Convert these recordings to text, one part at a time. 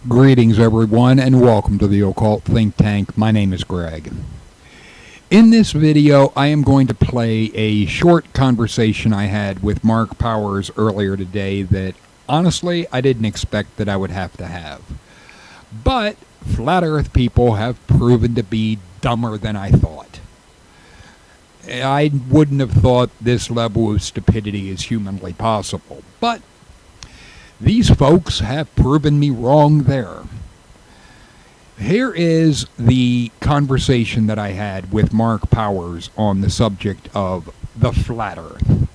Greetings, everyone, and welcome to the Occult Think Tank. My name is Greg. In this video, I am going to play a short conversation I had with Mark Powers earlier today that, honestly, I didn't expect that I would have to have. But Flat Earth people have proven to be dumber than I thought. I wouldn't have thought this level of stupidity is humanly possible, but these folks have proven me wrong there. Here is the conversation that I had with Mark Powers on the subject of the Flat Earth.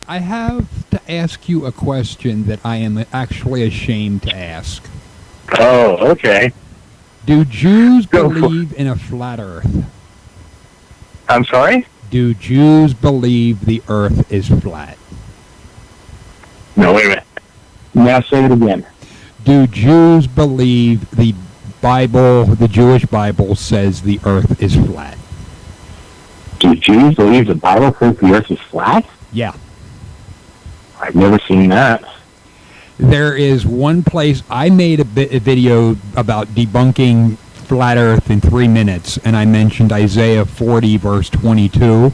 I have to ask you a question that I am actually ashamed to ask. Oh, okay. Do Jews believe in a flat Earth? I'm sorry? Do Jews believe the Earth is flat? No, wait a minute. Now say it again. Do Jews believe the Bible, the Jewish Bible, says the Earth is flat? Do Jews believe the Bible says the Earth is flat? Yeah. I've never seen that. There is one place, I made a video about debunking flat Earth in 3 minutes, and I mentioned Isaiah 40, verse 22.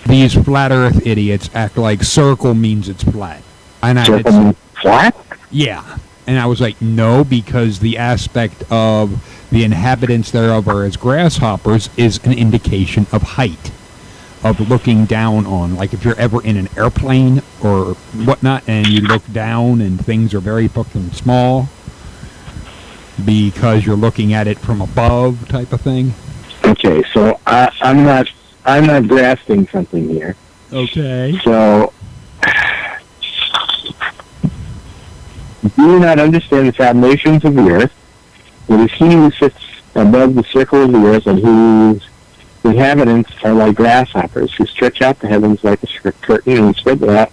These flat Earth idiots act like circle means it's flat. And Circle means flat? Yeah. And I was like, no, because the aspect of the inhabitants thereof are as grasshoppers is an indication of height, of looking down on. Like if you're ever in an airplane or whatnot and you look down and things are very fucking small because you're looking at it from above type of thing. Okay, so I'm not grasping something here. Okay. So, do you not understand the foundations of the earth? It is he who sits above the circle of the earth and whose inhabitants are like grasshoppers, who stretch out the heavens like a curtain and spread them out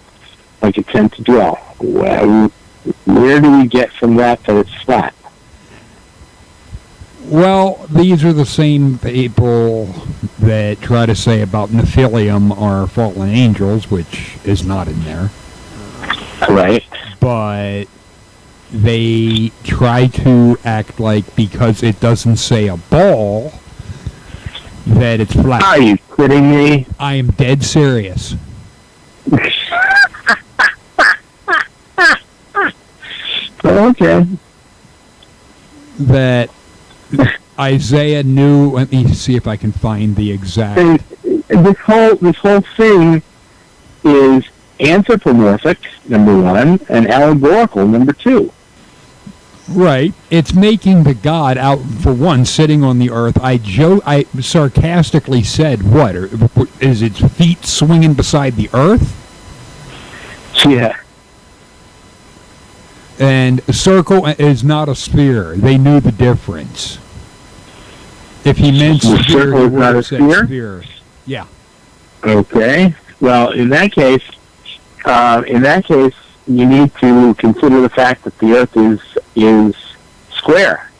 like a tent to dwell. Well, where do we get from that it's flat? Well, these are the same people that try to say about Nephilim are fallen angels, which is not in there. Right. But they try to act like because it doesn't say a ball that it's flat. Are you kidding me? I am dead serious. Okay. That Isaiah knew. Let me see if I can find the exact. This whole thing is anthropomorphic, number one, and allegorical, number two. Right. It's making the God out, for one, sitting on the earth. I sarcastically said, what? Is its feet swinging beside the earth? Yeah. And a circle is not a sphere. They knew the difference. If he meant The sphere, circle he is would not have a said sphere? sphere. Yeah. Okay. Well, in that case, you need to consider the fact that the Earth is square.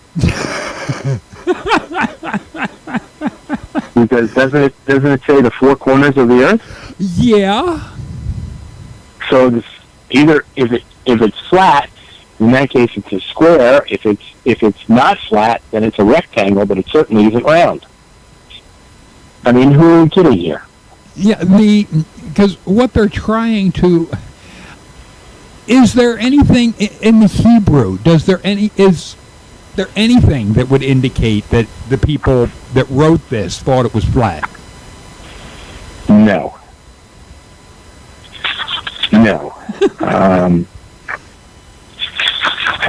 Because doesn't it say the four corners of the Earth? Yeah. So either if it's flat, in that case it's a square. If it's not flat, then it's a rectangle, but it certainly isn't round. I mean, who are we kidding here? Yeah, because what they're trying to... Is there anything in the Hebrew? Is there anything that would indicate that the people that wrote this thought it was flat? No. No. I'm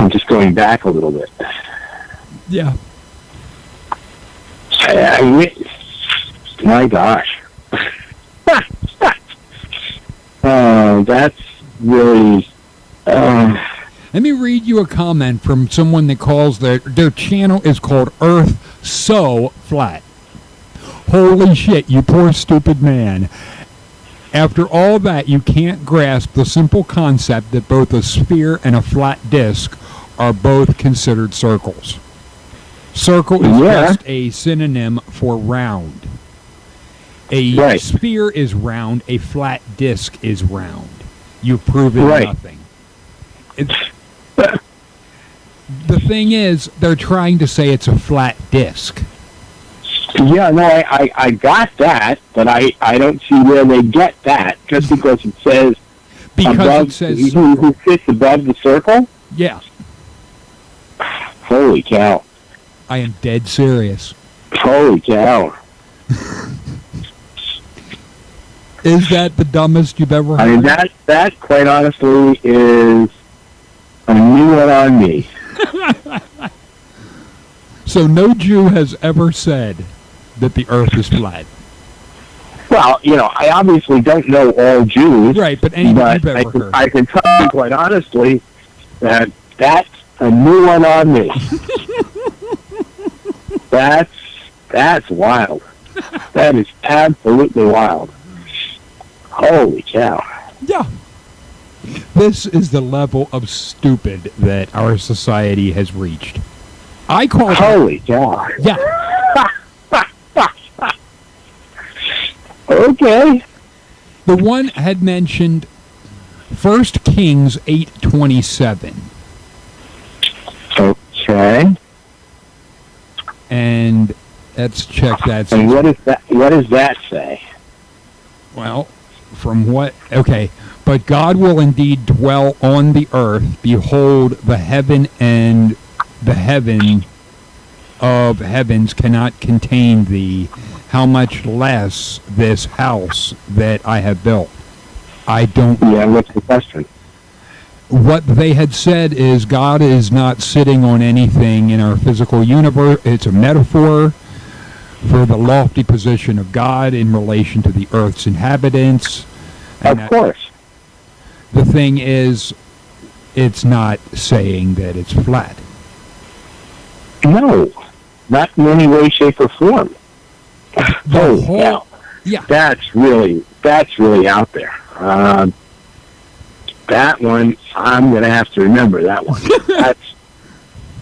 just going back a little bit. Yeah. My gosh. Oh, that's really... Let me read you a comment from someone that calls their channel is called Earth So Flat. Holy shit, you poor stupid man. After all that, you can't grasp the simple concept that both a sphere and a flat disk are both considered circles. Circle is just a synonym for round. A sphere is round, a flat disk is round. You've proven nothing. The thing is, they're trying to say it's a flat disc. Yeah, no, I got that, but I don't see where they get that. Just because it says Because above, it says who sits above the circle. yeah. Holy cow! I am dead serious. Holy cow! Is that the dumbest you've ever heard? I mean, that quite honestly is a new one on me. So no Jew has ever said that the earth is flat. Well, I obviously don't know all Jews, Right, but anything but you've ever heard. I can tell you quite honestly that that's a new one on me. That's wild. That is absolutely wild. Holy cow. Yeah. This is the level of stupid that our society has reached. I call it... Holy cow. Yeah. Okay. The one had mentioned 1 Kings 8:27. Okay. And let's check that. And what does that say? Well, from what... Okay. But God will indeed dwell on the earth. Behold, the heaven and the heaven of heavens cannot contain thee. How much less this house that I have built. I don't... Yeah, what's the question? What they had said is God is not sitting on anything in our physical universe. It's a metaphor for the lofty position of God in relation to the earth's inhabitants. And Of course. the thing is, it's not saying that it's flat. No. Not in any way, shape, or form. The whole... cow. Yeah. That's really out there. That one, I'm going to have to remember that one.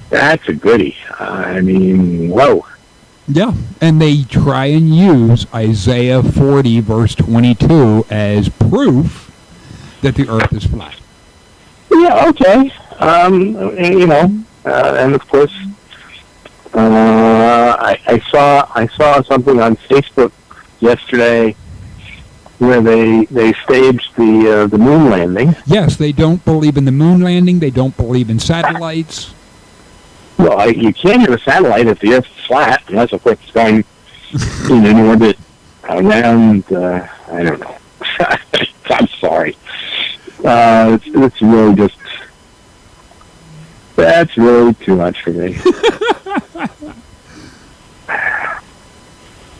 That's a goodie. I mean, whoa. Yeah, and they try and use Isaiah 40, verse 22 as proof that the earth is flat. Yeah, okay. And of course, I saw something on Facebook yesterday where they staged the moon landing. Yes, they don't believe in the moon landing. They don't believe in satellites. Well, you can't have a satellite if the Earth is flat, unless of course it's going in an orbit around. I don't know. I'm sorry. It's really just. That's really too much for me.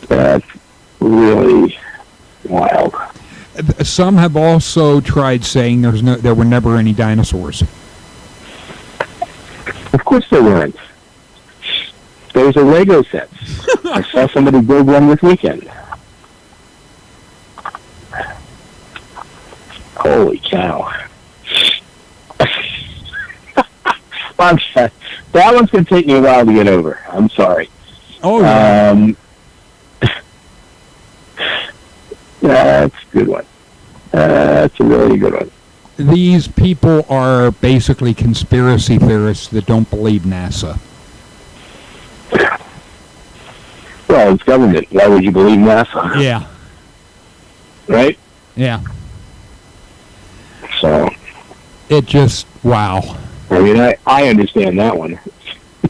That's really wild. Some have also tried saying there were never any dinosaurs. Of course there weren't. Those are Lego sets. I saw somebody build one this weekend. Holy cow. That one's going to take me a while to get over. I'm sorry. Oh, yeah. That's a good one. That's a really good one. These people are basically conspiracy theorists that don't believe NASA. Well, it's government. Why would you believe NASA? Yeah. Right? Yeah. So. It just, wow. I mean, I understand that one.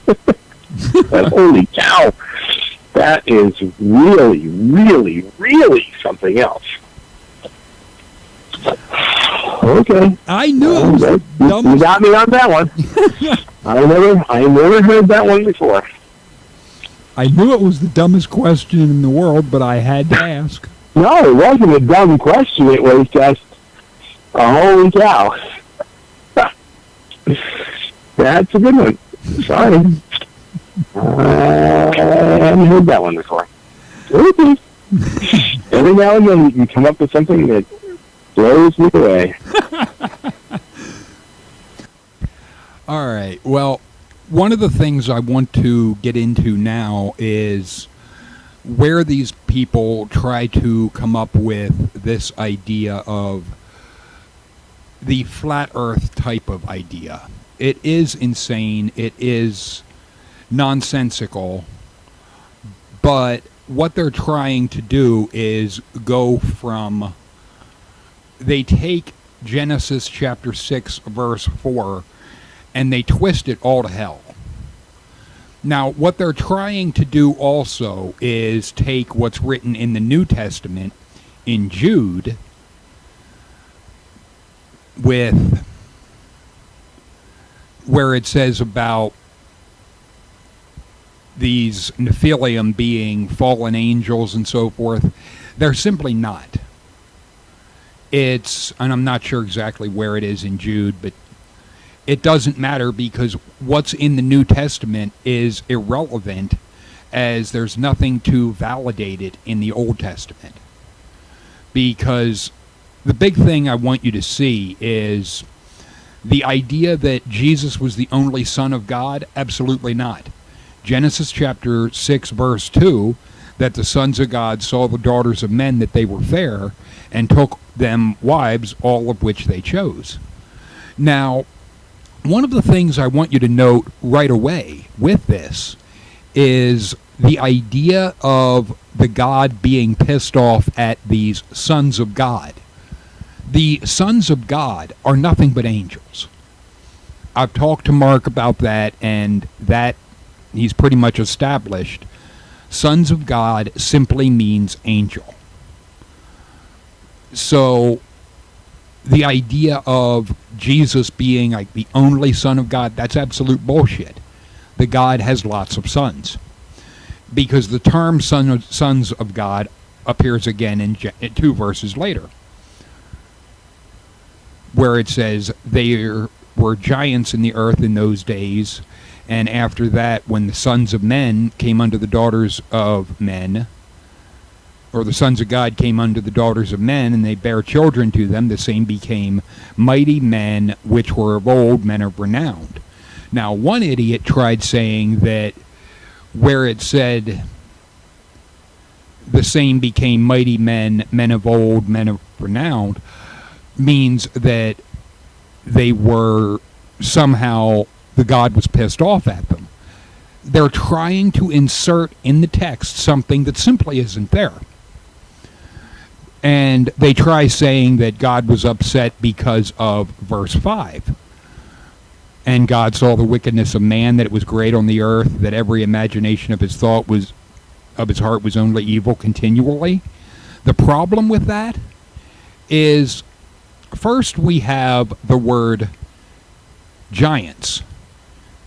But holy cow. That is really, really, really something else. Okay. I knew it was the You dumbest. got me on that one. I never heard that one before. I knew it was the dumbest question in the world, but I had to ask. No, it wasn't a dumb question. It was just a holy cow. That's a good one. Sorry. I haven't heard that one before. Okay. Every now and then you can come up with something that blows me away. All right. Well, one of the things I want to get into now is where these people try to come up with this idea of the flat earth type of idea. It is insane. It is nonsensical. But what they're trying to do is go from... They take Genesis chapter 6, verse 4, and they twist it all to hell. Now, what they're trying to do also is take what's written in the New Testament in Jude with where it says about these Nephilim being fallen angels and so forth. They're simply not. And I'm not sure exactly where it is in Jude, but it doesn't matter because what's in the New Testament is irrelevant, as there's nothing to validate it in the Old Testament. Because the big thing I want you to see is the idea that Jesus was the only Son of God. Absolutely not. Genesis chapter 6, verse 2, that the sons of God saw the daughters of men that they were fair, and took them wives, all of which they chose. Now, one of the things I want you to note right away with this is the idea of the God being pissed off at these sons of God. The sons of God are nothing but angels. I've talked to Mark about that, and that he's pretty much established. Sons of God simply means angel. So the idea of Jesus being like the only Son of God, that's absolute bullshit. The God has lots of sons. Because the term sons of God appears again in 2 verses later, where it says there were giants in the earth in those days, and after that, when the sons of men came unto the daughters of men, or the sons of God came unto the daughters of men, and they bare children to them, the same became mighty men, which were of old, men of renown. Now, one idiot tried saying that where it said the same became mighty men, men of old, men of renown, means that they were somehow, the God was pissed off at them. They're trying to insert in the text something that simply isn't there. And they try saying that God was upset because of verse 5. And God saw the wickedness of man, that it was great on the earth, that every imagination of his heart was only evil continually. The problem with that is, first we have the word giants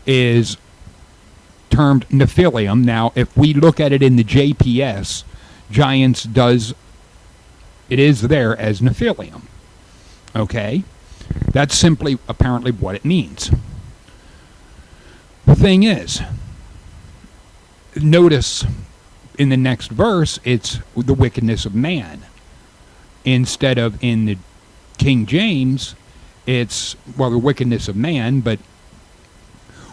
is termed Nephilim. Now, if we look at it in the JPS, giants it is there as Nephilim. Okay? That's simply apparently what it means. The thing is, notice in the next verse, it's the wickedness of man. Instead of in the King James, it's, well, the wickedness of man, but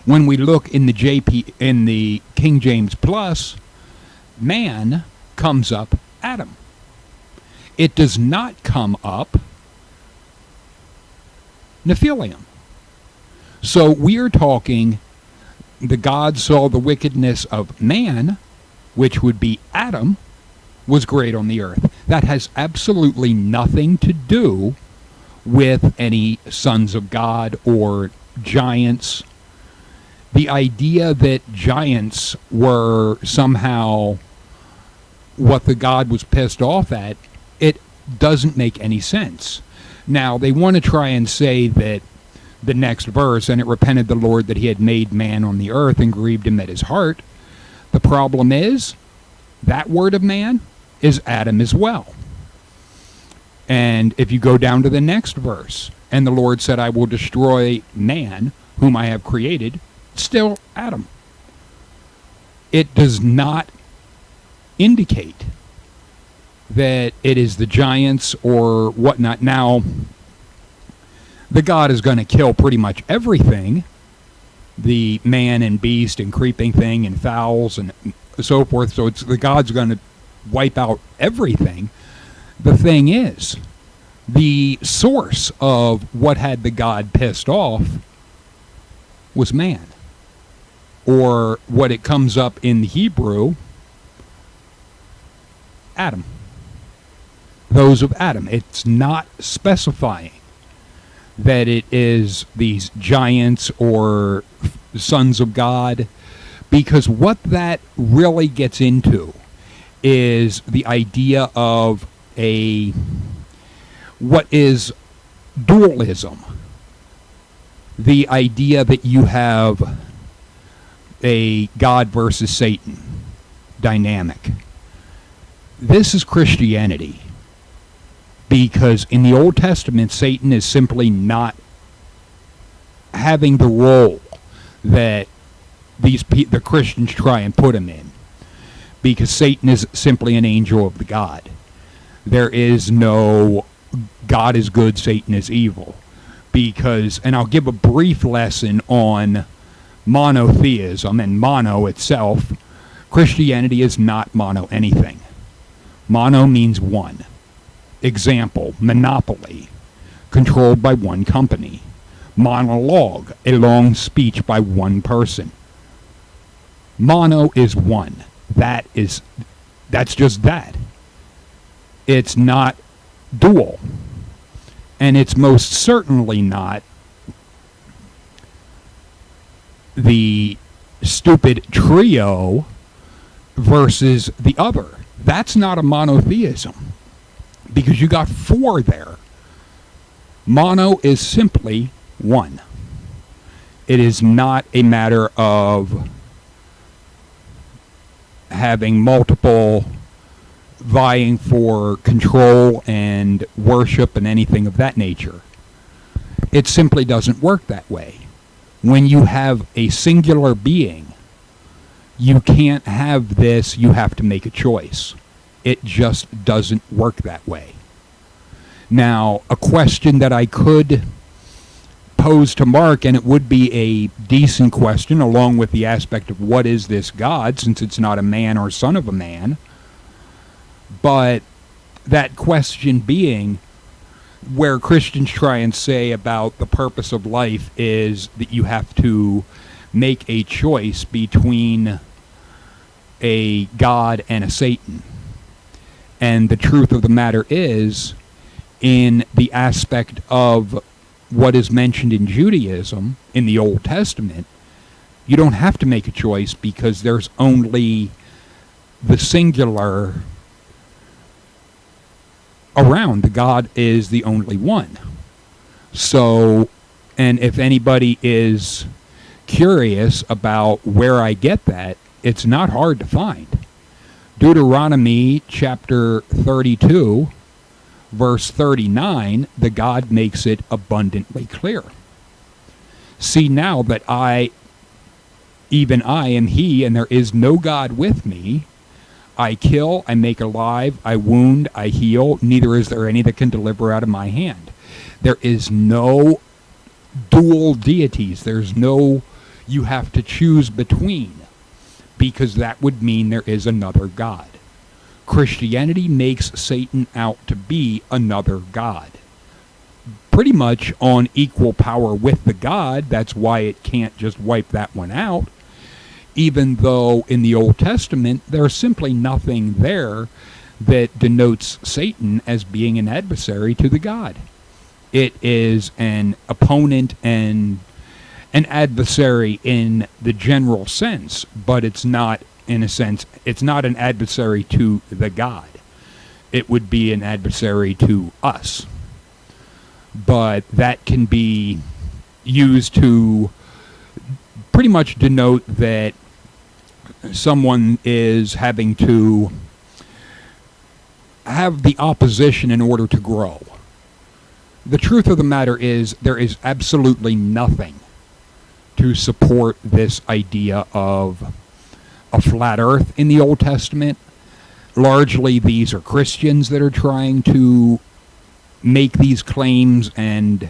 when we look in the King James Plus, man comes up Adam. It does not come up Nephilim. So we are talking, the God saw the wickedness of man, which would be Adam, was great on the earth. That has absolutely nothing to do with any sons of God or giants. The idea that giants were somehow what the God was pissed off at, it doesn't make any sense. Now, they want to try and say that the next verse, and it repented the Lord that he had made man on the earth and grieved him at his heart. The problem is, that word of man is Adam as well. And if you go down to the next verse, and the Lord said, I will destroy man, whom I have created, still Adam. It does not indicate that it is the giants or whatnot. Now, the God is going to kill pretty much everything, the man and beast and creeping thing and fowls and so forth. So the God's going to wipe out everything. The thing is, the source of what had the God pissed off was man. Or what it comes up in the Hebrew, Adam. Those of Adam. It's not specifying that it is these giants or sons of God, because what that really gets into is the idea of what is dualism. The idea that you have a God versus Satan dynamic. This is Christianity, because in the Old Testament, Satan is simply not having the role that the Christians try and put him in, because Satan is simply an angel of the God. There is no God is good, Satan is evil. And I'll give a brief lesson on monotheism and mono itself. Christianity is not mono anything. Mono means one. Example, monopoly, controlled by one company. Monologue, a long speech by one person. Mono is one. That's just that. It's not dual. And it's most certainly not the stupid trio versus the other. That's not a monotheism, because you got four there. Mono is simply one. It is not a matter of having multiple vying for control and worship and anything of that nature. It simply doesn't work that way. When you have a singular being, you can't have this, you have to make a choice. It just doesn't work that way. Now, a question that I could pose to Mark, and it would be a decent question, along with the aspect of what is this God, since it's not a man or son of a man, but that question being, where Christians try and say about the purpose of life is that you have to make a choice between a God and a Satan. And the truth of the matter is, in the aspect of what is mentioned in Judaism, in the Old Testament, you don't have to make a choice, because there's only the singular around. The God is the only one. So, and if anybody is curious about where I get that, it's not hard to find. Deuteronomy chapter 32, verse 39, the God makes it abundantly clear. See now that even I am he, and there is no God with me. I kill, I make alive, I wound, I heal, neither is there any that can deliver out of my hand. There is no dual deities. There's no you have to choose between, because that would mean there is another God. Christianity makes Satan out to be another God, pretty much on equal power with the God. That's why it can't just wipe that one out, even though in the Old Testament there's simply nothing there that denotes Satan as being an adversary to the God. It is an opponent and an adversary in the general sense, but it's not, in a sense, it's not an adversary to the God. It would be an adversary to us. But that can be used to pretty much denote that someone is having to have the opposition in order to grow. The truth of the matter is, there is absolutely nothing to support this idea of a flat earth in the Old Testament. Largely, these are Christians that are trying to make these claims and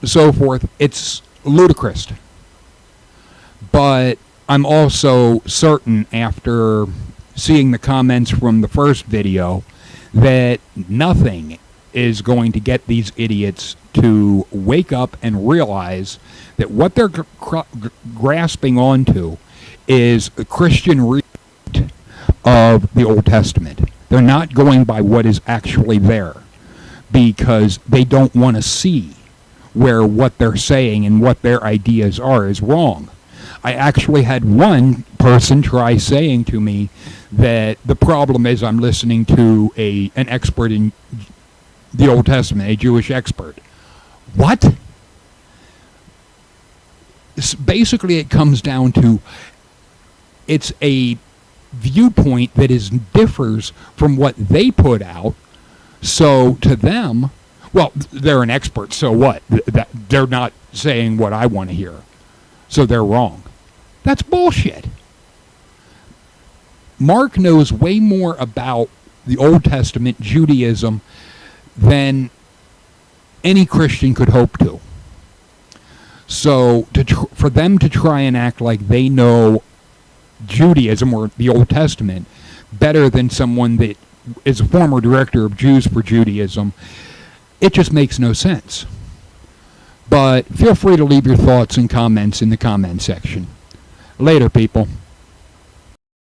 so forth. It's ludicrous. But I'm also certain, after seeing the comments from the first video, that nothing is going to get these idiots to wake up and realize that what they're grasping onto is a Christian read of the Old Testament. They're not going by what is actually there because they don't want to see where what they're saying and what their ideas are is wrong. I actually had one person try saying to me that the problem is I'm listening to an expert in the Old Testament, a Jewish expert. What? Basically, it comes down to it's a viewpoint that differs from what they put out. So to them, well, they're an expert, so what? They're not saying what I want to hear. So they're wrong. That's bullshit. Mark knows way more about the Old Testament, Judaism, than any Christian could hope to. So for them to try and act like they know Judaism or the Old Testament better than someone that is a former director of Jews for Judaism, it just makes no sense. But feel free to leave your thoughts and comments in the comment section. Later, people.